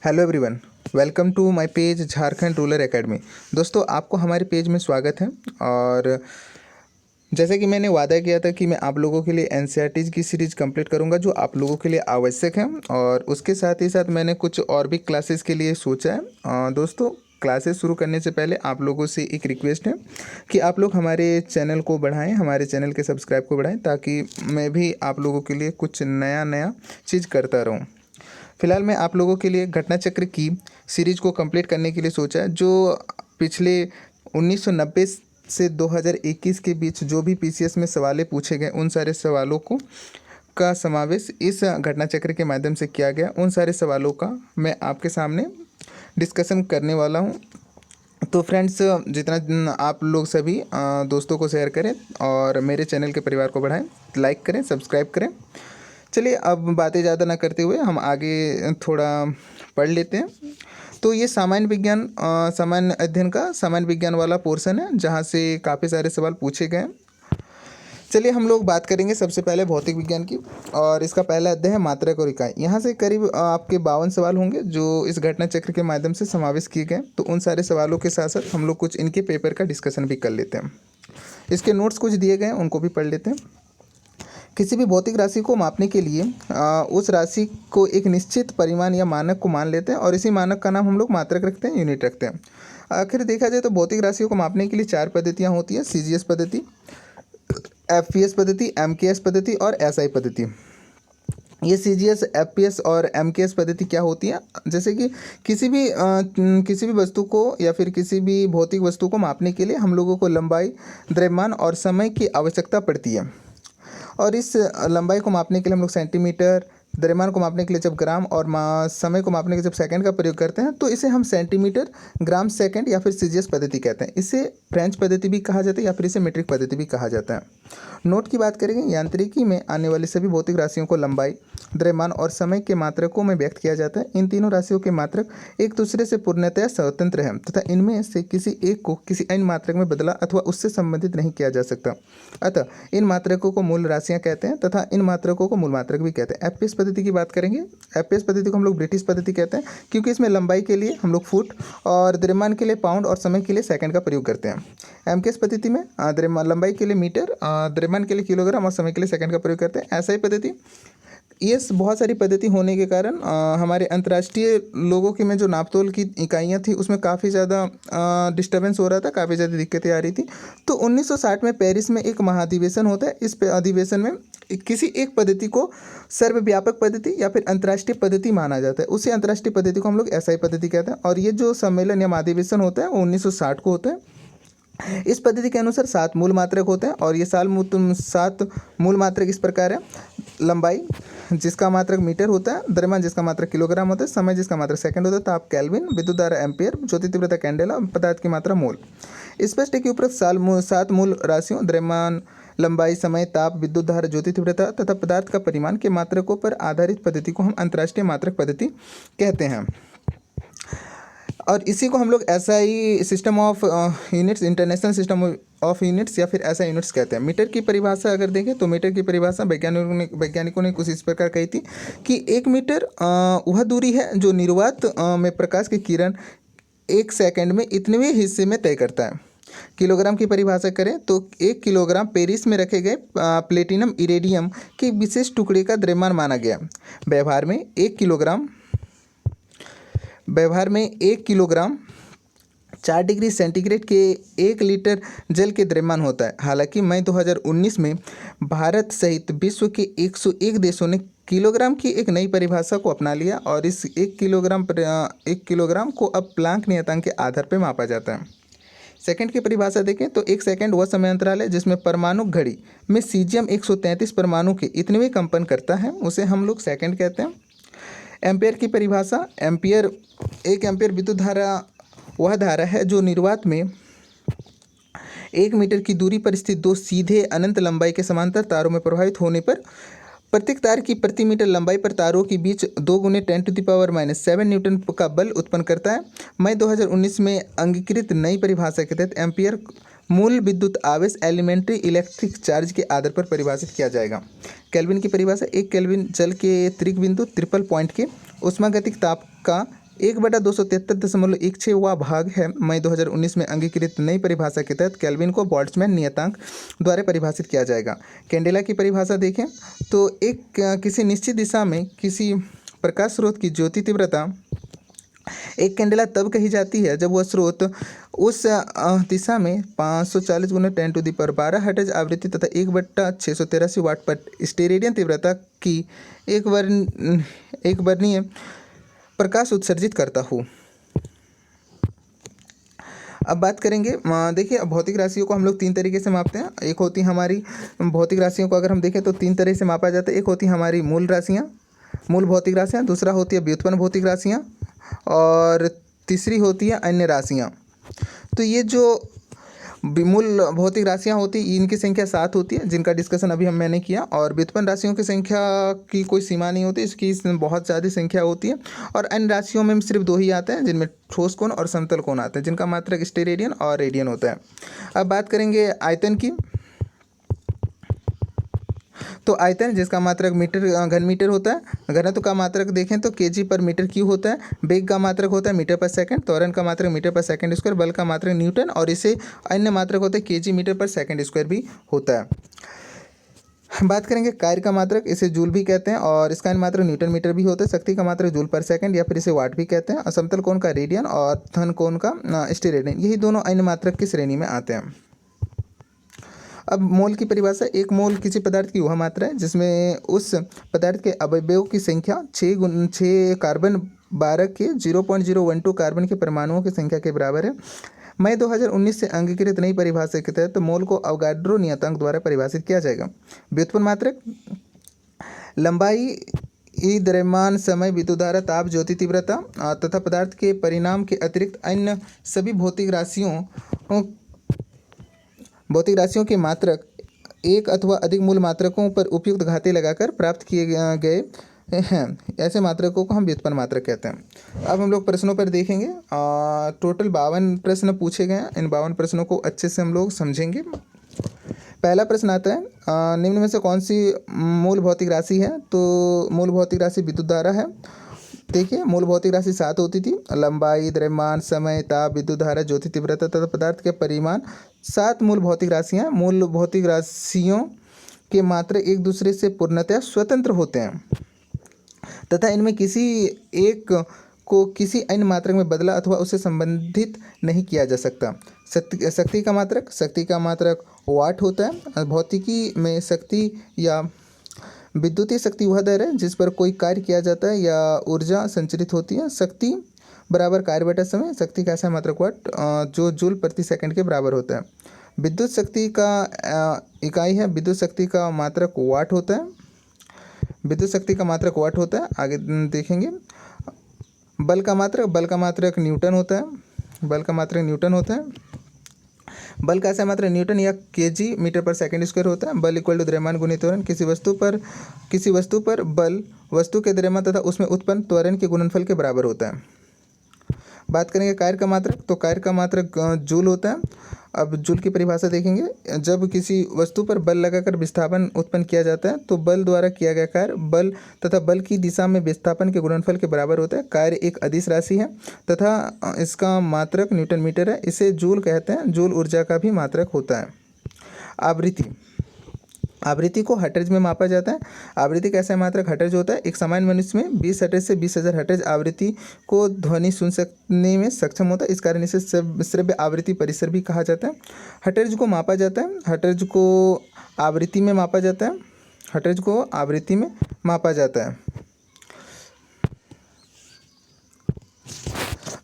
Hello everyone, welcome to my page Jharkhand rural academy. दोस्तों, आपको हमारे पेज में स्वागत है। और जैसे कि मैंने वादा किया था कि मैं आप लोगों के लिए एनसीईआरटीज़ की सीरीज़ कंप्लीट करूंगा जो आप लोगों के लिए आवश्यक है। और उसके साथ ही साथ मैंने कुछ और भी क्लासेस के लिए सोचा है। दोस्तों, क्लासेस शुरू करने से पहले आप लोगों से एक रिक्वेस्ट है कि आप लोग हमारे चैनल को बढ़ाएं, हमारे चैनल के सब्सक्राइब को बढ़ाएं, ताकि मैं भी आप लोगों के लिए कुछ नया नया चीज़ करता रहूं। फिलहाल मैं आप लोगों के लिए घटना चक्र की सीरीज को कंप्लीट करने के लिए सोचा है, जो पिछले 1990 से 2021 के बीच जो भी पीसीएस में सवालें पूछे गए उन सारे सवालों को का समावेश इस घटना चक्र के माध्यम से किया गया। उन सारे सवालों का मैं आपके सामने डिस्कशन करने वाला हूं। तो फ्रेंड्स, जितना आप लोग सभी दोस्तों को शेयर करें और मेरे चैनल के परिवार को बढ़ाएं, लाइक करें, सब्सक्राइब करें। चलिए, अब बातें ज़्यादा ना करते हुए हम आगे थोड़ा पढ़ लेते हैं। तो ये सामान्य विज्ञान सामान्य अध्ययन का सामान्य विज्ञान वाला पोर्शन है, जहाँ से काफ़ी सारे सवाल पूछे गए हैं। चलिए, हम लोग बात करेंगे सबसे पहले भौतिक विज्ञान की। और इसका पहला अध्याय है मात्रक और इकाई। यहाँ से करीब आपके 52 सवाल होंगे जो इस घटना चक्र के माध्यम से समावेश किए गए। तो उन सारे सवालों के साथ साथ हम लोग कुछ इनके पेपर का डिस्कशन भी कर लेते हैं। इसके नोट्स कुछ दिए गए हैं, उनको भी पढ़ लेते हैं। किसी भी भौतिक राशि को मापने के लिए उस राशि को एक निश्चित परिमाण या मानक को मान लेते हैं, और इसी मानक का नाम हम लोग मात्रक रखते हैं, यूनिट रखते हैं। आखिर देखा जाए तो भौतिक राशियों को मापने के लिए 4 पद्धतियाँ होती हैं: सीजीएस पद्धति, एफपीएस पद्धति, एमकेएस पद्धति और एसआई पद्धति। ये सीजीएस, एफपीएस और एमकेएस पद्धति क्या होती है? जैसे कि किसी भी वस्तु को या फिर किसी भी भौतिक वस्तु को मापने के लिए हम लोगों को लंबाई, द्रव्यमान और समय की आवश्यकता पड़ती है। और इस लंबाई को मापने के लिए हम लोग सेंटीमीटर, द्रव्यमान को मापने के लिए जब ग्राम, और समय को मापने के लिए जब सेकंड का प्रयोग करते हैं, तो इसे हम सेंटीमीटर, ग्राम, सेकंड या फिर सीजीएस पद्धति कहते हैं। इसे फ्रेंच पद्धति भी कहा जाता है या फिर इसे मीट्रिक पद्धति भी कहा जाता है। नोट की बात करेंगे, यांत्रिकी में आने वाली सभी भौतिक राशियों को लंबाई, द्रव्यमान और समय के मात्रकों में व्यक्त किया जाता है। इन तीनों राशियों के मात्रक एक दूसरे से पूर्णतया स्वतंत्र हैं तथा इनमें से किसी एक को किसी अन्य मात्रक में बदला अथवा उससे संबंधित नहीं किया जा सकता। अतः इन मात्रकों को मूल राशियां कहते हैं तथा इन मात्रकों को मूल मात्रक भी कहते हैं। एफपीएस पद्धति की बात करेंगे। एफपीएस पद्धति को हम लोग ब्रिटिश पद्धति कहते हैं, क्योंकि इसमें लंबाई के लिए हम लोग फुट और द्रव्यमान के लिए पाउंड और समय के लिए सेकंड का प्रयोग करते हैं। एमकेएस पद्धति में लंबाई के लिए मीटर, द्रव्यमान के लिए किलोग्राम और समय के लिए सेकंड का प्रयोग करते हैं। एसआई पद्धति, ये बहुत सारी पद्धति होने के कारण हमारे अंतर्राष्ट्रीय लोगों के में जो नापतोल की इकाइयाँ थी उसमें काफ़ी ज़्यादा डिस्टर्बेंस हो रहा था, काफ़ी ज़्यादा दिक्कतें आ रही थी। तो 1960 में पेरिस में एक महाधिवेशन होता है। इस अधिवेशन में किसी एक पद्धति को सर्वव्यापक पद्धति या फिर अंतर्राष्ट्रीय पद्धति माना जाता है। उसी अंतर्राष्ट्रीय पद्धति को हम लोग एसआई पद्धति कहते हैं। और ये जो सम्मेलन या महाधिवेशन होता है वो 1960 को होता है। इस पद्धति के अनुसार 7 मूल मात्रक होते हैं, और ये 7 मूल मात्रक इस प्रकार है: लंबाई जिसका मात्रक मीटर होता है, द्रव्यमान जिसका मात्रक किलोग्राम होता है, समय जिसका मात्रक सेकंड होता है, ताप केल्विन, विद्युत धारा एम्पियर, ज्योति तीव्रता कैंडेला, पदार्थ की मात्रा मोल। स्पष्ट है कि उपरोक्त 7 मूल राशियों द्रव्यमान, लंबाई, समय, ताप, विद्युत धारा, ज्योति तीव्रता तथा पदार्थ का परिमाण के मात्रकों पर आधारित पद्धति को हम अंतर्राष्ट्रीय मात्रक पद्धति कहते हैं। और इसी को हम लोग SI, system of units, international system of units या फिर एसआई यूनिट्स कहते हैं। मीटर की परिभाषा अगर देखें तो मीटर की परिभाषा वैज्ञानिकों ने कुछ इस प्रकार कही थी कि 1 मीटर वह दूरी है जो निर्वात में प्रकाश की किरण 1 सेकंड में इतने हिस्से में तय करता है। किलोग्राम की परिभाषा करें तो 1 किलोग्राम पेरिस में रखे गए प्लेटिनम इरेडियम के विशेष टुकड़े का द्रव्यमान माना गया। व्यवहार में 1 किलोग्राम 4 डिग्री सेंटीग्रेड के 1 लीटर जल के द्रव्यमान होता है। हालांकि मई 2019 में भारत सहित विश्व के 101 देशों ने किलोग्राम की एक नई परिभाषा को अपना लिया, और इस 1 किलोग्राम को अब प्लांक नियतांक के आधार पर मापा जाता है। सेकंड की परिभाषा देखें तो 1 सेकंड वह समय अंतराल है जिसमें परमाणु घड़ी में सीजियम 133 परमाणु के इतने कंपन करता है, उसे हम लोग सेकंड कहते हैं। एम्पियर की परिभाषा, 1 एम्पियर विद्युत धारा वह धारा है जो निर्वात में 1 मीटर की दूरी पर स्थित 2 सीधे अनंत लंबाई के समांतर तारों में प्रभावित होने पर प्रत्येक तार की प्रति मीटर लंबाई पर तारों के बीच 2 × 10⁻⁷ न्यूटन का बल उत्पन्न करता है। मई 2019 में अंगीकृत नई परिभाषा के तहत एम्पियर मूल विद्युत आवेश, एलिमेंट्री इलेक्ट्रिक चार्ज के आधार पर परिभाषित किया जाएगा। केल्विन की परिभाषा, 1 केल्विन जल के त्रिक बिंदु ट्रिपल पॉइंट के उष्मागतिक ताप का 1/273.16वां भाग है मई 2019 में अंगीकृत नई परिभाषा के तहत केल्विन को बोल्ट्जमैन नियतांक द्वारा परिभाषित किया जाएगा। कैंडेला की परिभाषा देखें तो किसी निश्चित दिशा में किसी प्रकाश स्रोत की ज्योति तीव्रता एक कैंडेला तब कही जाती है जब वह स्रोत उस दिशा में 540 × 10⁻12 हर्ट्ज आवृत्ति तथा 1/683 वाट पर स्टेरेडियन तीव्रता की एक वर्णीय प्रकाश उत्सर्जित करता हूँ। अब बात करेंगे, देखिए भौतिक राशियों को हम लोग 3 तरीके से मापते हैं। एक होती हमारी भौतिक राशियों को अगर हम देखें तो 3 तरह से मापा जाता है। एक होती हमारी मूल भौतिक राशियाँ, दूसरा होती है व्युत्पन्न भौतिक राशियाँ और तीसरी होती है अन्य राशियाँ। तो ये जो मूल भौतिक राशियाँ होती इनकी संख्या 7 होती है, जिनका डिस्कशन अभी मैंने किया। और व्युत्पन्न राशियों की संख्या की कोई सीमा नहीं होती, इसकी बहुत ज़्यादा संख्या होती है। और अन्य राशियों में सिर्फ 2 ही आते हैं, जिनमें ठोस कोण और समतल कोण आते हैं, जिनका मात्रक स्टेरेडियन और रेडियन होता है। अब बात करेंगे आयतन की। तो आयतन जिसका मात्रक घन मीटर होता है, घनत्व का मात्रक देखें तो kg/m³ होता है, वेग का मात्रक होता है मीटर/सेकंड, त्वरण का मात्रक मीटर/सेकंड स्क्वायर, बल का मात्रक न्यूटन और इसे अन्य मात्रक होते हैं kg/m² भी होता है। बात करेंगे कार्य का मात्रक, इसे जूल भी कहते हैं और इसका अन्य मात्रक न्यूटन मीटर भी होता है। शक्ति का मात्रक जूल/सेकंड या फिर इसे वाट भी कहते हैं। समतल कोण का रेडियन और घन कोण का स्टेरेडियन, यही दोनों अन्य मात्रक की श्रेणी में आते हैं। अब मोल की परिभाषा, एक मोल किसी पदार्थ की वह मात्रा है जिसमें उस पदार्थ के अवयवों की संख्या 6 कार्बन 12 के 0.012 कार्बन के परमाणुओं की संख्या के बराबर है। मई 2019 से अंगीकृत नई परिभाषा के तहत मोल को अवोगाड्रो नियतांक द्वारा परिभाषित किया जाएगा। व्युत्पन्न मात्रक लंबाई, द्रव्यमान, समय, विद्युत धारा, ताप, ज्योति तीव्रता तथा पदार्थ के परिमाण के अतिरिक्त अन्य सभी भौतिक राशियों के मात्रक एक अथवा अधिक मूल मात्रकों पर उपयुक्त घाते लगाकर प्राप्त किए गए हैं। ऐसे मात्रकों को हम व्युत्पन्न मात्रक कहते हैं। अब हम लोग प्रश्नों पर देखेंगे। टोटल 52 प्रश्न पूछे गए हैं। इन 52 प्रश्नों को अच्छे से हम लोग समझेंगे। पहला प्रश्न आता है, निम्न में से कौन सी मूल भौतिक राशि है? तो मूल भौतिक राशि विद्युत धारा है। देखिए मूल भौतिक राशि 7 होती थी, लंबाई, द्रव्यमान, समय, ताप, विद्युत धारा, ज्योति तीव्रता तथा पदार्थ के परिमाण। 7 मूल भौतिक राशियाँ। मूल भौतिक राशियों के मात्रक एक दूसरे से पूर्णतः स्वतंत्र होते हैं तथा इनमें किसी एक को किसी अन्य मात्रक में बदला अथवा उससे संबंधित नहीं किया जा सकता। शक्ति का मात्रक वाट होता है। भौतिकी में शक्ति या विद्युतीय शक्ति वह दर है जिस पर कोई कार्य किया जाता है या ऊर्जा संचरित होती है। शक्ति बराबर कार्य बटा समय। शक्ति का ऐसा मात्रक वाट जो जूल/सेकंड के बराबर होता है। विद्युत शक्ति का इकाई है, विद्युत शक्ति का मात्रक वाट होता है। आगे देखेंगे बल का मात्रक न्यूटन होता है। बल का ऐसा मात्रक न्यूटन या kg/m² होता है। बल इक्वल टू द्रव्यमान गुणित त्वरण। किसी वस्तु पर बल वस्तु के द्रव्यमान तथा उसमें उत्पन्न त्वरण के गुणनफल के बराबर होता है। बात करेंगे कार्य का मात्रक, तो कार्य का मात्रक जूल होता है। अब जूल की परिभाषा देखेंगे। जब किसी वस्तु पर बल लगाकर विस्थापन उत्पन्न किया जाता है तो बल द्वारा किया गया कार्य बल तथा बल की दिशा में विस्थापन के गुणनफल के बराबर होता है। कार्य एक अदिश राशि है तथा इसका मात्रक न्यूटन मीटर है। इसे जूल कहते हैं। जूल ऊर्जा का भी मात्रक होता है। आवृत्ति को हर्ट्ज में मापा जाता है। आवृत्ति का ऐसा मात्रक हर्ट्ज होता है। एक सामान्य मनुष्य में 20 हर्ट्ज से 20,000 हर्ट्ज आवृत्ति को ध्वनि सुन सकने में सक्षम होता है। इस कारण इसे श्रव्य आवृत्ति परिसर भी कहा जाता है। हर्ट्ज को मापा जाता है। हर्ट्ज को आवृत्ति में मापा जाता है।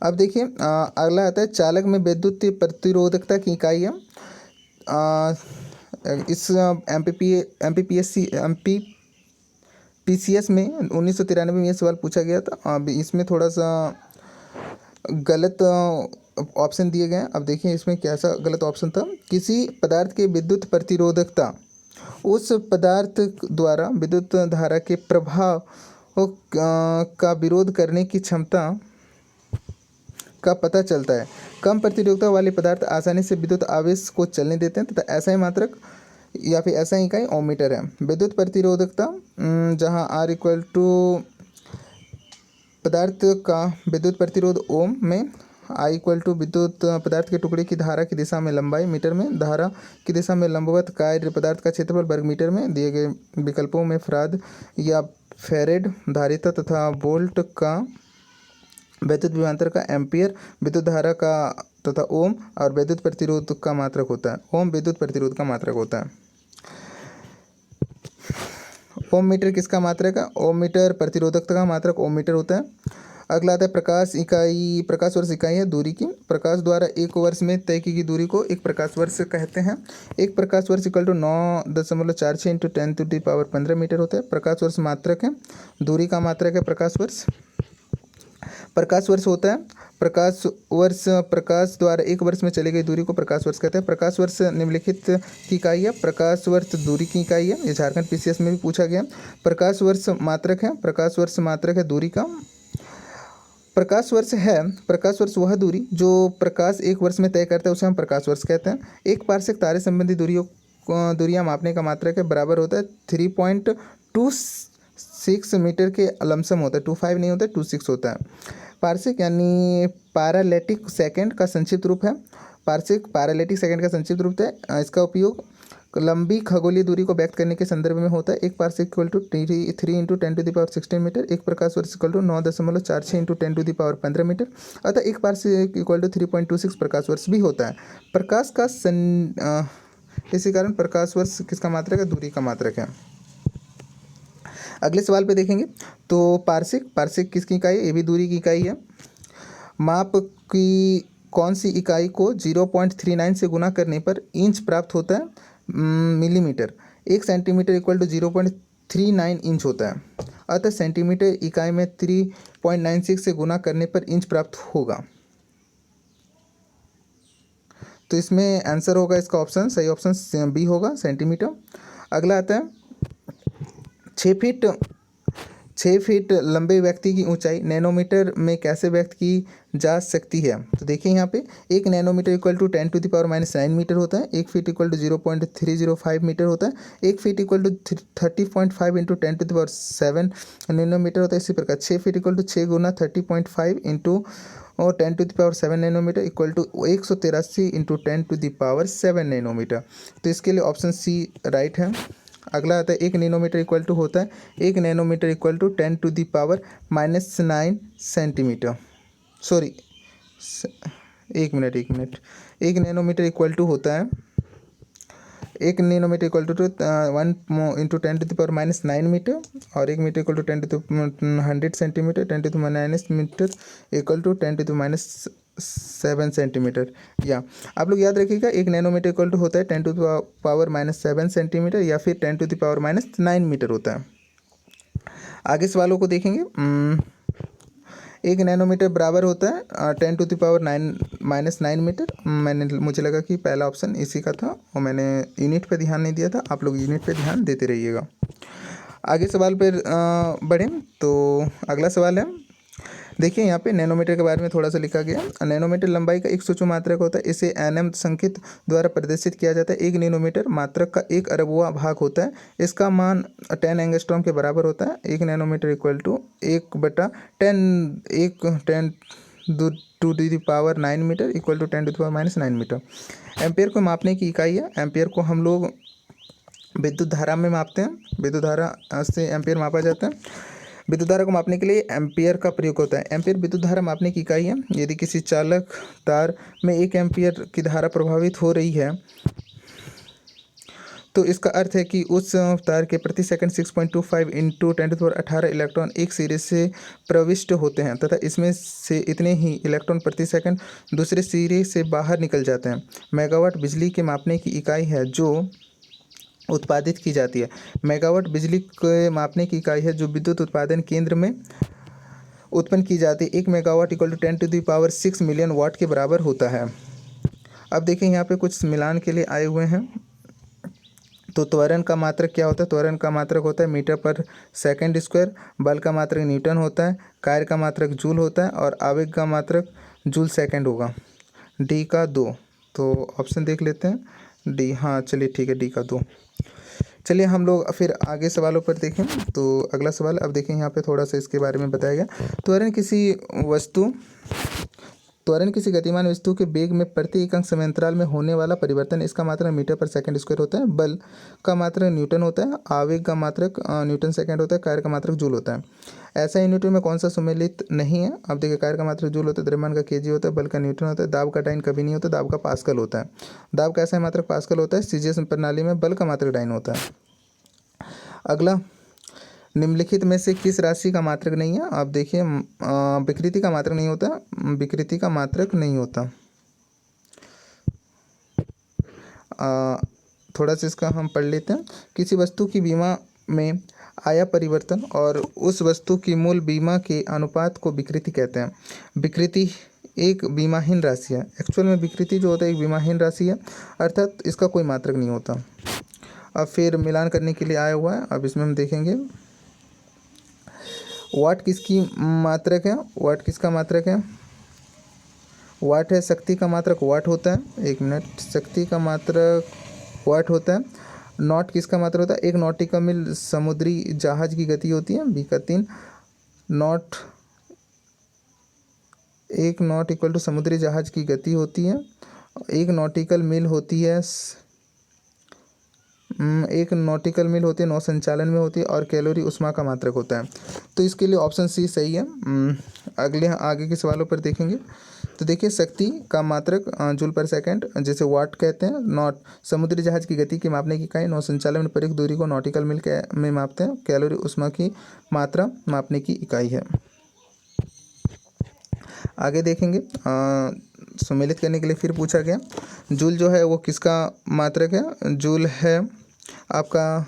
अब देखिए अगला आता है चालक में विद्युत प्रतिरोधकता की इकाई है। इस MPPCS में 1993 में ये सवाल पूछा गया था। अब इसमें थोड़ा सा गलत ऑप्शन दिए गए हैं। अब देखिए इसमें कैसा गलत ऑप्शन था। किसी पदार्थ के विद्युत प्रतिरोधकता उस पदार्थ द्वारा विद्युत धारा के प्रभाव का विरोध करने की क्षमता का पता चलता है। कम प्रतिरोधकता वाले पदार्थ आसानी से विद्युत आवेश को चलने देते हैं तथा ऐसा ही मात्रक या फिर ऐसा ही इकाई ओम मीटर है। विद्युत प्रतिरोधकता जहां R इक्वल टू पदार्थ का विद्युत प्रतिरोध ओम में, आई इक्वल टू विद्युत पदार्थ के टुकड़े की धारा की दिशा में लंबाई मीटर में, धारा की दिशा में लंबवत कार्य पदार्थ का क्षेत्रफल वर्ग मीटर में, दिए गए विकल्पों में फराड या फेरेड धारिता तथा वोल्ट का विद्युत विभवांतर का एम्पियर विद्युत धारा का तथा ओम और विद्युत प्रतिरोध का मात्रक होता है। ओम विद्युत प्रतिरोध का मात्रक होता है। ओम मीटर किसका मात्रक है? ओम मीटर प्रतिरोधकता का मात्रक ओम मीटर होता है। अगला आता है प्रकाश इकाई। प्रकाश वर्ष इकाई है दूरी की। प्रकाश द्वारा एक वर्ष में तय की गई दूरी को एक प्रकाश वर्ष कहते हैं। एक प्रकाश वर्ष इक्वल टू 9.46 इंटू 10⁻15 मीटर होता है। प्रकाश वर्ष मात्रक है, दूरी का मात्रक है प्रकाश वर्ष। प्रकाश वर्ष होता है प्रकाश वर्ष, प्रकाश द्वारा एक वर्ष में चली गई दूरी को प्रकाश वर्ष कहते हैं। प्रकाश वर्ष निम्नलिखित की इकाई है। प्रकाश वर्ष दूरी की इकाई है, ये झारखंड पीसीएस में भी पूछा गया। प्रकाश वर्ष मात्रक है, प्रकाश वर्ष मात्रक है दूरी का। प्रकाश वर्ष है, प्रकाश वर्ष वह दूरी जो प्रकाश एक वर्ष में तय करता है उसे हम प्रकाश वर्ष कहते हैं। एक पारसेक तारे संबंधी दूरियां मापने का मात्रक है, बराबर होता है 3.26 मीटर के लमसम होता है। 25 नहीं होता है, 26 होता है। पारसेक यानी पैरालैटिक सेकंड का संक्षिप्त रूप है। पारसेक पैरालैटिक सेकंड का संक्षिप्त रूप है। इसका उपयोग लंबी खगोलीय दूरी को व्यक्त करने के संदर्भ में होता है। एक parsec equal to 3 into 10⁻16 metre. एक प्रकाश वर्ष इक्वल टू 9.46 इंटू 10⁻15 मीटर। अतः एक पारसेक इक्वल टू 3.26 प्रकाश वर्ष भी होता है। प्रकाश का इसी कारण प्रकाश वर्ष किसका मात्रक है? दूरी का मात्रक है। अगले सवाल पे देखेंगे तो पारसेक किसकी इकाई है? ये भी दूरी की इकाई है। माप की कौन सी इकाई को 0.39 से गुना करने पर इंच प्राप्त होता है? मिलीमीटर। एक सेंटीमीटर इक्वल टू 0.39 इंच होता है। अतः सेंटीमीटर इकाई में 3.96 से गुना करने पर इंच प्राप्त होगा। तो इसमें आंसर होगा इसका ऑप्शन, सही ऑप्शन बी होगा, सेंटीमीटर। अगला आता है 6 फीट लंबे व्यक्ति की ऊंचाई नैनोमीटर में कैसे व्यक्त की जा सकती है? तो देखिए यहाँ पे 1 नैनोमीटर इक्वल टू 10⁻⁹ मीटर होता है। 1 फीट इक्वल टू 0.305 मीटर होता है। 1 feet equal to 30.5 into 10⁻7 nanometre होता है। इसी प्रकार 6 फीट इक्वल टू 6 गुना 30.5 into 10⁻7 nanometre equal to 183 into 10⁻7 nanometre. तो इसके लिए ऑप्शन सी राइट है। अगला आता है 1 नैनोमीटर इक्वल टू होता है 1 nanometre equal to 10⁻⁹ centimetre. Sorry, एक मिनट 1 नैनोमीटर इक्वल टू होता है 1 nanometre equal to 1 into 10⁻⁹ metre और 1 metre equal to 10⁻100 centimetre. 10⁻⁻ metre equal to 10⁻⁷ centimetre. या आप लोग याद रखिएगा 1 नैनोमीटर इक्वल टू होता है 10⁻⁻7 सेंटीमीटर या फिर 10⁻⁹ मीटर होता है। आगे सवालों को देखेंगे। 1 नैनोमीटर बराबर होता है 10⁻⁹ मीटर। मुझे लगा कि पहला ऑप्शन इसी का था और मैंने यूनिट पे ध्यान नहीं दिया था। आप लोग यूनिट पे ध्यान देते रहिएगा। आगे सवाल पर बढ़ें तो अगला सवाल है, देखिए यहाँ पे नैनोमीटर के बारे में थोड़ा सा लिखा गया। नैनोमीटर लंबाई का एक सूक्ष्म मात्रक होता है। इसे nm संकेत द्वारा प्रदर्शित किया जाता है। 1 नैनोमीटर मात्रक का 1 अरबवां भाग होता है। इसका मान 10 एंगस्ट्रॉम के बराबर होता है। 1 nanometre equal to 1/10 to the power 9 metre equal to 10⁻⁹ metre. Ampere को मापने की इकाई है। एम्पियर को हम लोग विद्युत धारा में मापते हैं। विद्युत धारा से एम्पियर मापा जाता है। विद्युत धारा को मापने के लिए एम्पियर का प्रयोग होता है। एम्पियर विद्युत धारा मापने की इकाई है। यदि किसी चालक तार में 1 एम्पियर की धारा प्रभावित हो रही है तो इसका अर्थ है कि उस तार के प्रति सेकंड 6.25 इंटू 10⁻18 इलेक्ट्रॉन एक सिरे से प्रविष्ट होते हैं तथा इसमें से इतने ही इलेक्ट्रॉन प्रति सेकंड दूसरे सिरे से बाहर निकल जाते हैं। मेगावाट बिजली के मापने की इकाई है जो उत्पादित की जाती है। मेगावाट बिजली के मापने की इकाई है जो विद्युत उत्पादन केंद्र में उत्पन्न की जाती है। 1 मेगावाट इक्वल टू 10⁶ मिलियन वाट के बराबर होता है। अब देखिए यहाँ पे कुछ मिलान के लिए आए हुए हैं। तो त्वरण का मात्रक क्या होता है? त्वरण का मात्रक होता है मीटर पर सेकंड स्क्वायर। बल का मात्रक न्यूटन होता है। कार्य का मात्रक जूल होता है और आवेग का मात्रक जूल सेकंड होगा। डी का 2। तो ऑप्शन देख लेते हैं डी। हाँ चलिए ठीक है, डी का 2। चलिए हम लोग फिर आगे सवालों पर देखें। तो अगला सवाल अब देखें, यहाँ पे थोड़ा सा इसके बारे में बताया गया। त्वरण किसी गतिमान वस्तु के वेग में प्रति इकाई समयांतराल में होने वाला परिवर्तन, इसका मात्रक मीटर पर सेकंड स्क्वायर होता है। बल का मात्रक न्यूटन होता है। आवेग का मात्रक न्यूटन सेकंड होता है। कार्य का मात्रक जूल होता है। ऐसा यूनिट में कौन सा सम्मिलित नहीं है? अब देखिए, कार्य का मात्रक जूल होता है, द्रव्यमान का केजी होता है, बल का न्यूटन होता है, दाब का डाइन कभी नहीं होता, दाब का पास्कल होता है। दाब का ऐसा मात्रक पास्कल होता है। सीजीएस प्रणाली में बल का मात्रक डाइन होता है। अगला, निम्नलिखित में से किस राशि का मात्रक नहीं है? आप देखिए, विकृति का मात्रक नहीं होता। विकृति का मात्रक नहीं होता। थोड़ा सा इसका हम पढ़ लेते हैं। किसी वस्तु की बीमा में आया परिवर्तन और उस वस्तु की मूल बीमा के अनुपात को विकृति कहते हैं। विकृति एक बीमाहीन राशि है। एक्चुअल में विकृति जो होता है एक बीमाहीन राशि है, अर्थात इसका कोई मात्रक नहीं होता। अब फिर मिलान करने के लिए आया हुआ है। अब इसमें हम देखेंगे वाट किसकी मात्रक है। वाट किसका मात्रक है? वाट है शक्ति का मात्रक, वाट होता है। एक मिनट, शक्ति का मात्रक वाट होता है। नॉट किसका मात्रक होता है? एक नॉटिकल मील समुद्री जहाज की गति होती है। बी का 3 नॉट, एक नॉट इक्वल टू समुद्री जहाज की गति होती है। एक नॉटिकल मील होती है, एक नॉटिकल मील होती है, नौ संचालन में होती है, और कैलोरी उष्मा का मात्रक होता है। तो इसके लिए ऑप्शन सी सही है। अगले आगे के सवालों पर देखेंगे। तो देखिए, शक्ति का मात्रक जूल पर सेकंड, जैसे वाट कहते हैं। नॉट समुद्री जहाज की गति की मापने की इकाई, नौ संचालन में प्रयुक्त दूरी को नॉटिकल मील में मापते हैं। कैलोरी उष्मा की मात्रा मापने की इकाई है। आगे देखेंगे, सम्मिलित करने के लिए फिर पूछा गया, जूल जो है वो किसका मात्रक है? जूल है आपका,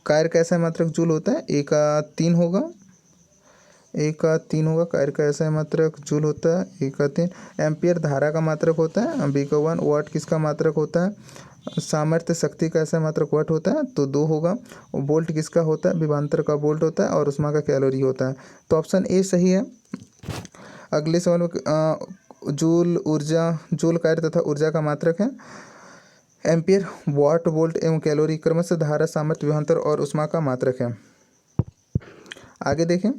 कार्य का ऐसा मात्रक जूल होता है। एक का 3 होगा, एक का 3 होगा। कार्य का ऐसा मात्रक जूल होता है, एक का 3। एम्पियर धारा का मात्रक होता है, बी का 1। वाट किसका मात्रक होता है? सामर्थ्य शक्ति का ऐसा मात्रक वाट होता है, तो 2 होगा। वोल्ट किसका होता है? विभवांतर का वोल्ट होता है, और उष्मा का कैलोरी होता है। तो ऑप्शन ए सही है। अगले सवाल में जूल ऊर्जा, जूल कार्य तथा ऊर्जा का मात्रक है। एम्पियर, वाट, वोल्ट एवं कैलोरी क्रमशः धारा, सामर्थ्य, विभवांतर और उष्मा का मात्रक है। आगे देखें,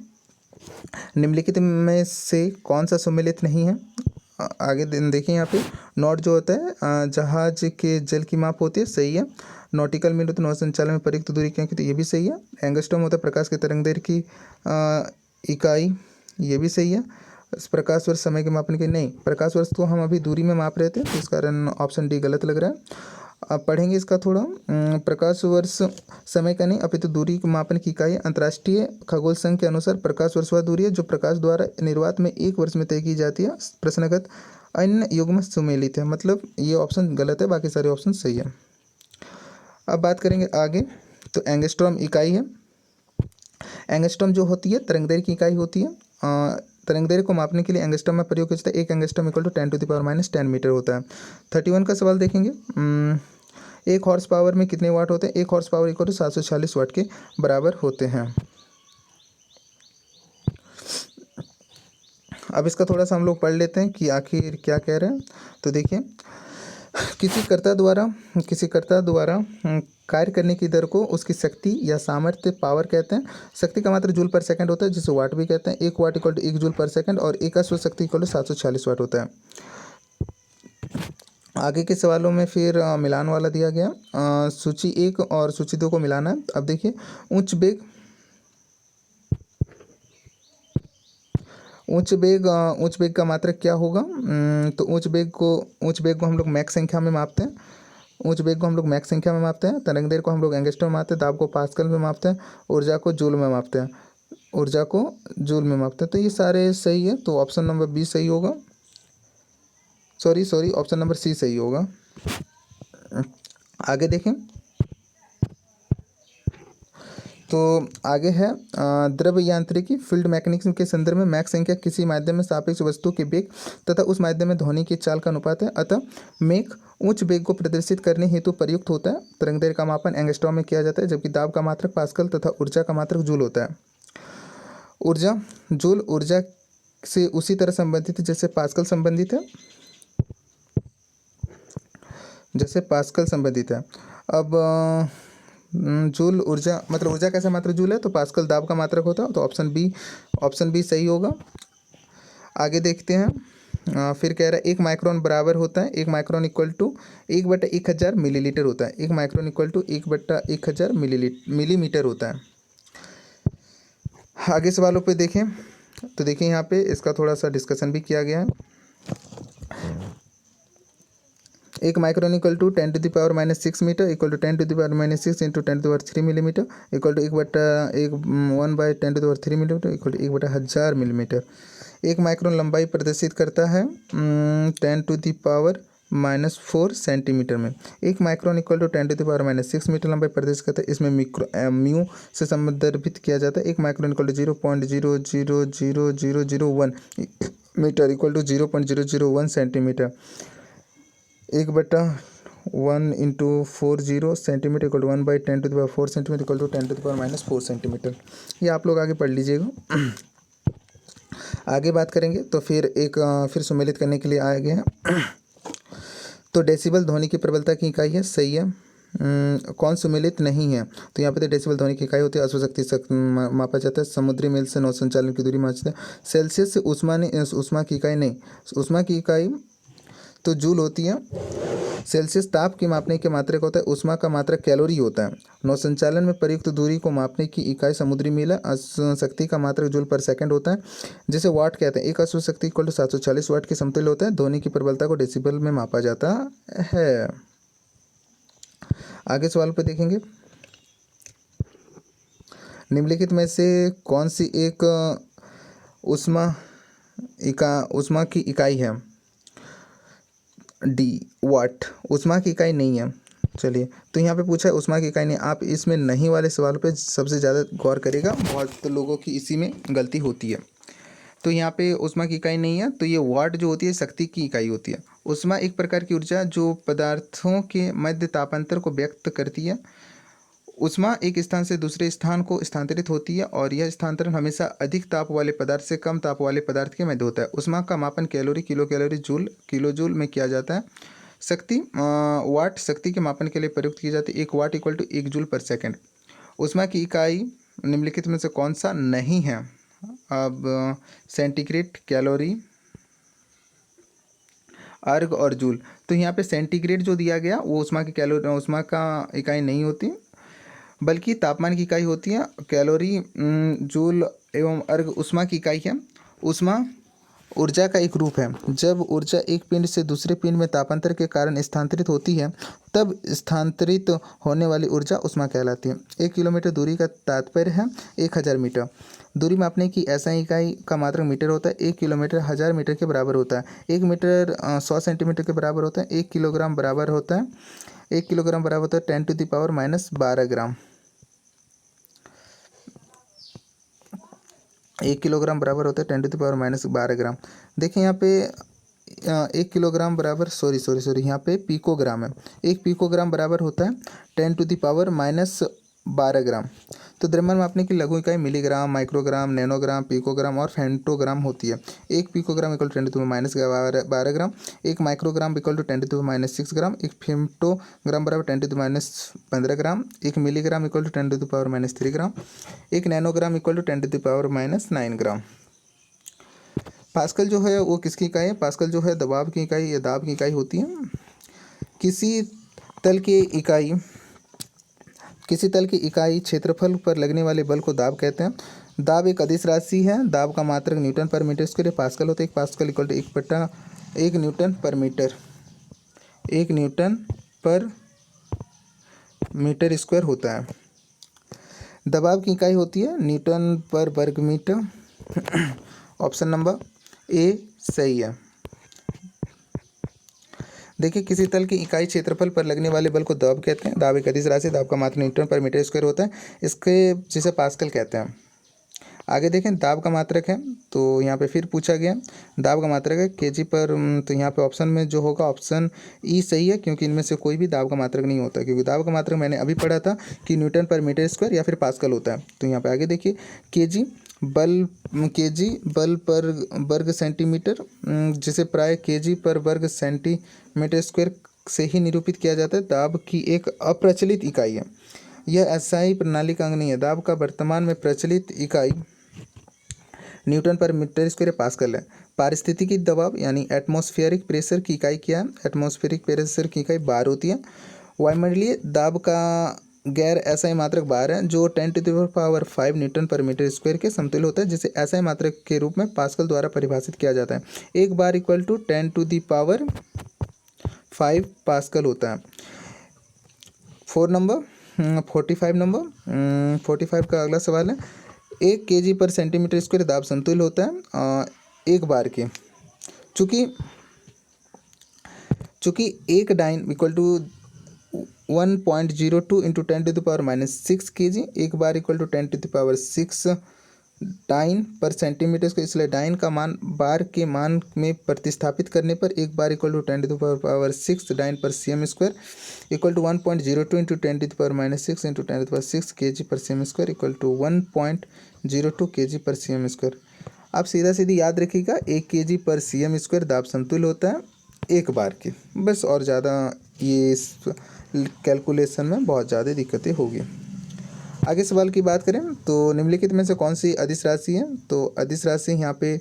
निम्नलिखित में से कौन सा सम्मिलित नहीं है? आगे देखें, यहाँ पे नॉट जो होता है जहाज के जल की माप होती है, सही है। नॉटिकल मील होता है, नौ संचालन में प्रयुक्त दूरी क्या होती है, ये भी सही है। एंगस्ट्रॉम होता है प्रकाश के तरंगदैर्घ्य की इकाई, ये भी सही है। प्रकाश वर्ष समय के मापन के, नहीं, प्रकाश वर्ष तो हम अभी दूरी में माप रहे थे, तो इस कारण ऑप्शन डी गलत लग रहा है। अब पढ़ेंगे इसका थोड़ा। प्रकाश वर्ष समय का नहीं अपितु दूरी के मापन की इकाई। अंतर्राष्ट्रीय खगोल संघ के अनुसार प्रकाश वर्ष वह दूरी है जो प्रकाश द्वारा निर्वात में एक वर्ष में तय की जाती है। प्रश्नगत अन्य युग्म सुमेलित है, मतलब ये ऑप्शन गलत है, बाकी सारे ऑप्शन सही है। अब बात करेंगे आगे। तो एंगस्ट्रॉम इकाई है। एंगस्ट्रॉम जो होती है तरंगदैर्घ्य की इकाई होती है। तरंगदैर्घ्य को मापने के लिए एंगस्ट्रॉम में प्रयोग किया जाता है। एक एंगस्ट्रॉम इक्वल टू 10⁻⁻10 मीटर होता है। 31 का सवाल देखेंगे। एक हॉर्स पावर में कितने वाट होते हैं? एक हॉर्स पावर इक्वल टू 746 वाट के बराबर होते हैं। अब इसका थोड़ा सा हम लोग पढ़ लेते हैं कि आखिर क्या कह रहे हैं। तो देखिए, किसी कर्ता द्वारा कार्य करने की दर को उसकी शक्ति या सामर्थ्य पावर कहते हैं। शक्ति का मात्रा जूल पर सेकंड होता है, जिसे वाट भी कहते हैं। एक watt equal to 1 joule per second, और एक अश्व शक्ति इक्वल टू 746 वाट होता है। आगे के सवालों में फिर मिलान वाला दिया गया। सूची 1 और सूची 2 को मिलाना है। अब देखिए, उच्च बेग का मात्रक क्या होगा? तो उच्च बेग को हम लोग मैक संख्या में मापते हैं। उच्च बेग को हम लोग मैक संख्या में मापते हैं। तरंगदैर्घ्य को हम लोग एंगस्ट्रॉम में मापते हैं। दाब को पास्कल में मापते हैं। ऊर्जा को जूल में मापते हैं। तो ये सारे सही है, तो ऑप्शन नंबर बी सही होगा। सॉरी, ऑप्शन नंबर सी सही होगा। आगे देखें, तो आगे है द्रव यांत्रिकी, फील्ड मैकेनिक्स के संदर्भ में मैक संख्या किसी माध्यम में सापेक्ष वस्तु के वेग तथा उस माध्यम में ध्वनि की चाल का अनुपात है। अतः मेक उच्च वेग को प्रदर्शित करने हेतु प्रयुक्त होता है। तरंगदैर्घ्य का मापन एंगस्ट्रॉम में किया जाता है, जबकि दाब का मात्रक पास्कल तथा ऊर्जा का मात्रक जूल होता है। जूल ऊर्जा से उसी तरह संबंधित है जैसे पास्कल संबंधित है। अब जूल ऊर्जा मतलब ऊर्जा कैसा मात्रक जूल है, तो पास्कल दाब का मात्रक होता है, तो ऑप्शन बी सही होगा। आगे देखते हैं। फिर कह रहा है 1 माइक्रोन बराबर होता है, 1 माइक्रोन इक्वल टू 1/1000 मिलीलीटर होता है, 1 माइक्रोन इक्वल टू 1/1000 मिलीमीटर होता है। आगे सवालों पे देखें तो देखिए यहाँ पे इसका थोड़ा सा डिस्कशन भी किया गया है। 1 micron equal to 10⁻⁻6 metre equal to 10⁻⁻6 into 10⁻³ millimetre equal to 1/10³ millimetre equal to 1/1000 millimetre. 1 माइक्रोन लंबाई प्रदर्शित करता है 10⁻⁻4 सेंटीमीटर में। 1 माइक्रोन इक्वल टू 10⁻⁻6 मीटर लंबाई प्रदर्शित करता है, इसमें म्यू से संदर्भित किया जाता है। 1 micron equal to 0.0000001 metre equal to 0.001 centimetre. 1/1 into 40 centimetre equal to 1/10⁴ centimetre equal to 10⁻⁻4 centimetre. ये आप लोग आगे पढ़ लीजिएगा। आगे बात करेंगे तो फिर सुमेलित करने के लिए आए गए हैं। तो डेसिबल ध्वनि की प्रबलता की इकाई है, सही है। कौन सुमेलित नहीं है, तो यहाँ पे तो डेसिबल ध्वनि की इकाई होती है, अश्वशक्ति मापा जाता है। समुद्री मेल से नौ संचालन की दूरी मापते हैं। सेल्सियस से उष्मा की इकाई नहीं, उष्मा की इकाई तो जूल होती है। सेल्सियस ताप की मापने के मात्रक होता है, उष्मा का मात्रक कैलोरी होता है। नौ संचालन में प्रयुक्त दूरी को मापने की इकाई समुद्री मील है। अश्वशक्ति का मात्रक जूल पर सेकंड होता है, जिसे वाट कहते हैं। एक अश्वशक्ति इक्वल टू 740 वाट के समतुल्य होता है। ध्वनि की प्रबलता को डेसिबल में मापा जाता है। आगे सवाल पर देखेंगे। निम्नलिखित में से कौन सी एक उष्मा की इकाई है? डी वाट उष्मा की इकाई नहीं है। चलिए, तो यहाँ पे पूछा है उष्मा की इकाई नहीं। आप इसमें नहीं वाले सवालों पे सबसे ज़्यादा गौर करेगा, बहुत लोगों की इसी में गलती होती है। तो यहाँ पे उष्मा की इकाई नहीं है, तो ये वाट जो होती है शक्ति की इकाई होती है। उष्मा एक प्रकार की ऊर्जा जो पदार्थों के मध्य तापांतर को व्यक्त करती है। उष्मा एक स्थान से दूसरे स्थान को स्थानांतरित होती है और यह स्थानांतरण हमेशा अधिक ताप वाले पदार्थ से कम ताप वाले पदार्थ के मध्य होता है। उष्मा का मापन calorie, kilo calorie, joule, kilo joule में किया जाता है। शक्ति वाट शक्ति के मापन के लिए प्रयुक्त की जाती है। 1 watt equal to 1 joule per second. उष्मा की इकाई निम्नलिखित में से कौन सा नहीं है? अब सेंटीग्रेड, कैलोरी, अर्ग और जूल। तो यहाँ पे सेंटीग्रेड जो दिया गया वो उष्मा का इकाई नहीं होती, बल्कि तापमान की इकाई होती है। कैलोरी, जूल एवं अर्ग उष्मा की इकाई है। उष्मा ऊर्जा का एक रूप है। जब ऊर्जा एक पिंड से दूसरे पिंड में तापांतर के कारण स्थानांतरित होती है, तब स्थानांतरित होने वाली ऊर्जा उष्मा कहलाती है। 1 किलोमीटर दूरी का तात्पर्य है 1000 मीटर। दूरी मापने की ऐसा इकाई का मात्रक मीटर होता है। 1 किलोमीटर 1000 मीटर के बराबर होता है। 1 मीटर 100 सेंटीमीटर के बराबर होता है। 1 किलोग्राम बराबर होता है 1 किलोग्राम बराबर होता है 10⁻⁻12 ग्राम। 1 किलोग्राम बराबर होता है 10⁻⁻12 ग्राम। देखिए यहाँ पे 1 किलोग्राम बराबर सॉरी यहाँ पे पिकोग्राम है। 1 पिकोग्राम बराबर होता है 10⁻⁻12 ग्राम। तो द्रव्यमान मापने की लघु इकाई मिलीग्राम, माइक्रोग्राम, नैनोग्राम, पिकोग्राम और फेंटोग्राम होती है। 1 picogram equal to 10⁻⁻12 gram. 1 microgram equal to 10⁻⁻6 gram. 1 femtogram बराबर 10⁻15 gram. 1 milligram equal to 10⁻³ gram. 1 nanogram equal to 10⁻⁹ gram. Pascal जो है वो किसकी इकाई है? पास्कल जो है दबाव की इकाई या दाब की इकाई होती है। किसी तल की इकाई क्षेत्रफल पर लगने वाले बल को दाब कहते हैं। दाब एक अदिश राशि है। दाब का मात्रक न्यूटन पर मीटर स्क्वायर पास्कल होता है। 1 पास्कल इक्वल टू 1 न्यूटन पर मीटर, 1 न्यूटन पर मीटर स्क्वायर होता है। दबाव की इकाई होती है न्यूटन पर वर्ग मीटर। ऑप्शन नंबर ए सही है। देखिए, किसी तल की इकाई क्षेत्रफल पर लगने वाले बल को दाब कहते हैं। दाब एक अदिश राशि, दाब का मात्रक न्यूटन पर मीटर स्क्वायर होता है, जिसे पास्कल कहते हैं। आगे देखें, दाब का मात्रक है, तो यहाँ पे फिर पूछा गया दाब का मात्रक है केजी पर। तो यहाँ पे ऑप्शन में जो होगा ऑप्शन ई सही है, क्योंकि इनमें से कोई भी दाब का मात्रक नहीं होता, क्योंकि दाब का मात्रक मैंने अभी पढ़ा था कि न्यूटन पर मीटर स्क्वायर या फिर पास्कल होता है। तो यहाँ पे आगे देखिए, केजी बल पर वर्ग सेंटीमीटर, जिसे प्राय केजी पर वर्ग सेंटीमीटर स्क्वायर से ही निरूपित किया जाता है। दाब की एक अप्रचलित इकाई है, यह एसआई प्रणाली का अंग नहीं है। दाब का वर्तमान में प्रचलित इकाई न्यूटन पर मीटर स्क्वायर पास्कल है। पारिस्थितिकी दबाव यानी एटमॉस्फेरिक प्रेशर की इकाई क्या है? एटमॉस्फेरिक प्रेशर की इकाई बार होती है। वायुमंडलीय दाब का गैर एसआई मात्रक बार है जो 10⁵ न्यूटन पर मीटर स्क्वायर के समतुल्य होता है, जिसे एसआई मात्रक के रूप में पास्कल द्वारा परिभाषित किया जाता है। एक बार इक्वल टू 10⁵ पास्कल होता है। 45 का अगला सवाल है, 1 kg पर सेंटीमीटर स्क्वायर दाब समतुल्य होता है एक बार के। चूँकि एक dyne equal to 1.02 into 10⁻⁻6 kg, एक बार इक्वल टू 10⁻6 डाइन पर सेंटीमीटर स्क्वायर, इसलिए डाइन का मान बार के मान में प्रतिस्थापित करने पर एक बार इक्वल टू 10⁻6 डाइन पर cm square equal to 1.02 into 10⁻6 into 10⁻6 kg पर cm square equal to 1.02 kg पर cm स्क्वायर। आप सीधा सीधी याद रखिएगा, 1 kg पर cm स्क्वायर दाब समतुल्य होता है एक बार के, बस। और ज़्यादा ये कैलकुलेशन में बहुत ज़्यादा दिक्कतें होगी। आगे सवाल की बात करें तो निम्नलिखित में से कौन सी अदिश राशि है? तो अदिश राशि यहाँ पे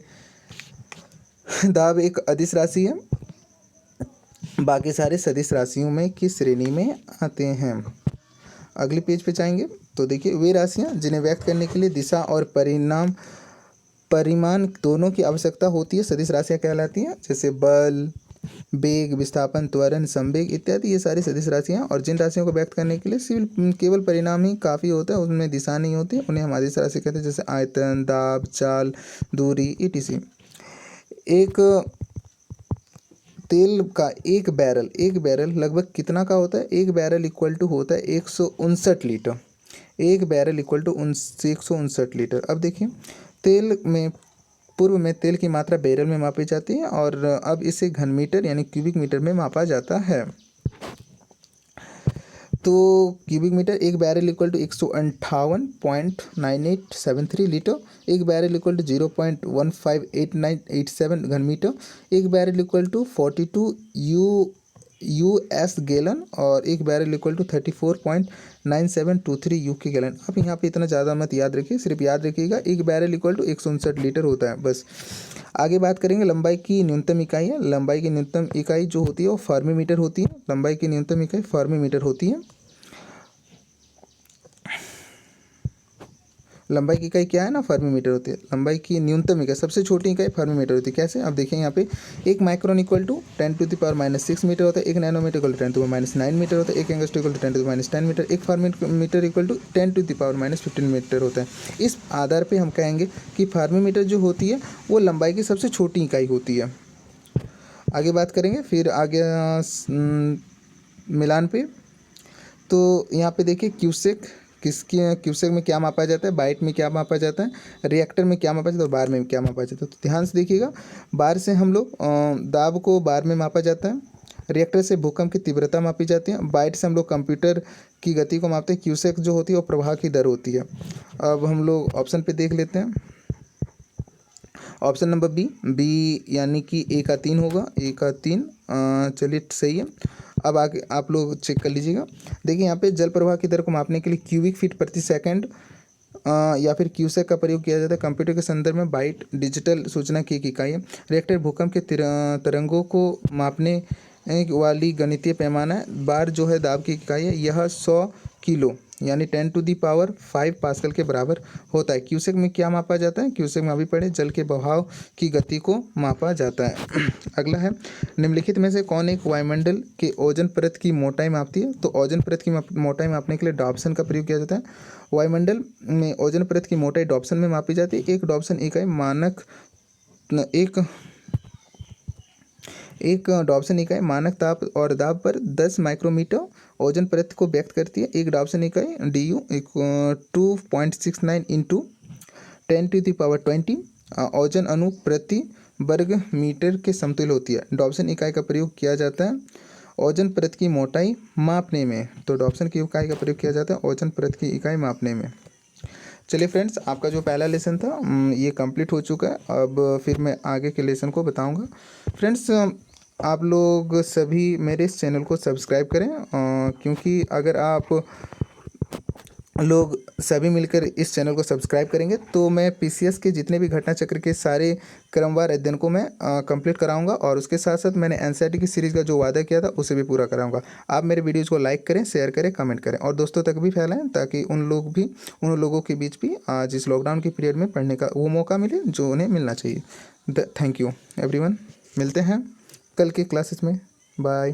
दाब एक अदिश राशि है, बाकी सारे सदिश राशियों में की श्रेणी में आते हैं। अगले पेज पे जाएंगे तो देखिए, वे राशियाँ जिन्हें व्यक्त करने के लिए दिशा और परिमाण दोनों की आवश्यकता होती है सदिश राशियाँ कहलाती हैं, जैसे बल, वेग, विस्थापन, त्वरण, संवेग इत्यादि, ये सारी सदिश राशियाँ। और जिन राशियों को व्यक्त करने के लिए केवल परिणाम ही काफ़ी होता है, उसमें दिशा नहीं होती, उन्हें हम अदिश राशि कहते हैं, जैसे आयतन, दाब, चाल, दूरी etc। एक तेल का एक बैरल लगभग कितना का होता है? एक बैरल इक्वल टू होता है 159 लीटर। एक बैरल इक्वल टू 159 लीटर। अब देखिए, पूर्व में तेल की मात्रा बैरल में मापी जाती है और अब इसे घन मीटर यानी क्यूबिक मीटर में मापा जाता है। तो क्यूबिक मीटर, एक बैरल इक्वल टू 158.9873 लीटर। एक बैरल इक्वल टू 0.158987 घन मीटर। एक barrel equal to 42 US gallon और एक barrel equal to 34.9723 U K gallon. अब यहाँ पे इतना ज़्यादा मत याद रखिए, सिर्फ याद रखिएगा एक बैरल इक्वल टू 159 लीटर होता है, बस। आगे बात करेंगे, लंबाई की न्यूनतम इकाई है। लंबाई की न्यूनतम इकाई जो होती है वो फर्मी मीटर होती है। लंबाई की न्यूनतम इकाई फर्मी मीटर होती है। लंबाई की इकाई क्या है ना? फर्मी मीटर होती है। लंबाई की न्यूनतम इकाई, सबसे छोटी इकाई फर्मी मीटर होती है। कैसे? अब देखिए यहाँ पे, एक माइक्रोन इक्वल टू 10⁻⁻6 मीटर होता है। एक नैनोमीटर इक्वल टू 10⁻9 मीटर होता है। एक एंगस्ट्रॉम इक्वल टू 10⁻10 मीटर। एक fermi metre equal to 10⁻15 metre होता है। इस आधार पर हम कहेंगे कि फर्मी मीटर जो होती है वो लंबाई की सबसे छोटी इकाई होती है। आगे बात करेंगे, फिर आगे मिलान पे, तो यहाँ पे देखिए क्यूसेक में क्या मापा जाता है, बाइट में क्या मापा जाता है, रिएक्टर में क्या मापा जाता है और बार में क्या मापा जाता है। तो ध्यान से देखिएगा, बार से हम लोग दाब को बार में मापा जाता है। रिएक्टर से भूकंप की तीव्रता मापी जाती है। बाइट से हम लोग कंप्यूटर की गति को मापते हैं। क्यूसेक जो होती है वो प्रवाह की दर होती है। अब हम लोग ऑप्शन पे देख लेते हैं। ऑप्शन नंबर बी यानी कि A का 3 होगा। A का 3 चलिए सही है। अब आगे आप लोग चेक कर लीजिएगा। देखिए यहाँ पे जल प्रवाह की दर को मापने के लिए क्यूबिक फीट प्रति सेकंड या फिर क्यूसेक का प्रयोग किया जाता है। कंप्यूटर के संदर्भ में बाइट डिजिटल सूचना की एक इकाई है। रिएक्टर भूकंप के तरंगों को मापने वाली गणितीय पैमाना है। बार जो है दाब की इकाई है, यह 100 किलो यानी 10⁵ पास्कल के बराबर होता है। क्यूसेक में क्या मापा जाता है? क्यूसेक में अभी पढ़े, जल के बहाव की गति को मापा जाता है। अगला है, निम्नलिखित में से कौन एक वायुमंडल के ओजोन परत की मोटाई मापती है? तो ओजोन परत की मोटाई मापने के लिए डॉप्सन का प्रयोग किया जाता है। वायुमंडल में ओजोन परत की मोटाई डॉप्सन में मापी जाती है। एक डॉप्सन इकाई एक डॉप्सन इकाई मानक ताप और दाब पर 10 माइक्रोमीटर ओजोन परत को व्यक्त करती है। एक डॉप्सन इकाई DU 2.69 इंटू 10⁻20 ओजोन अणु प्रति वर्ग मीटर के समतुल्य होती है। डॉप्सन इकाई का प्रयोग किया जाता है ओजोन परत की मोटाई मापने में। तो डॉप्सन की इकाई का प्रयोग किया जाता है ओजोन परत की इकाई मापने में। चलिए फ्रेंड्स, आपका जो पहला लेसन था ये कंप्लीट हो चुका है। अब फिर मैं आगे के लेसन को बताऊंगा। फ्रेंड्स, आप लोग सभी मेरे इस चैनल को सब्सक्राइब करें, क्योंकि अगर आप लोग सभी मिलकर इस चैनल को सब्सक्राइब करेंगे तो मैं पीसीएस के जितने भी घटना चक्र के सारे क्रमवार अध्ययन को मैं कंप्लीट कराऊंगा, और उसके साथ साथ मैंने एनसीईआरटी की सीरीज़ का जो वादा किया था उसे भी पूरा कराऊंगा। आप मेरे वीडियोज़ को लाइक करें, शेयर करें, कमेंट करें और दोस्तों तक भी फैलाएं, ताकि उन लोगों के बीच भी जिस लॉकडाउन के पीरियड में पढ़ने का वो मौका मिले जो उन्हें मिलना चाहिए। थैंक यू एवरीवन, मिलते हैं कल की क्लासेस में। बाय।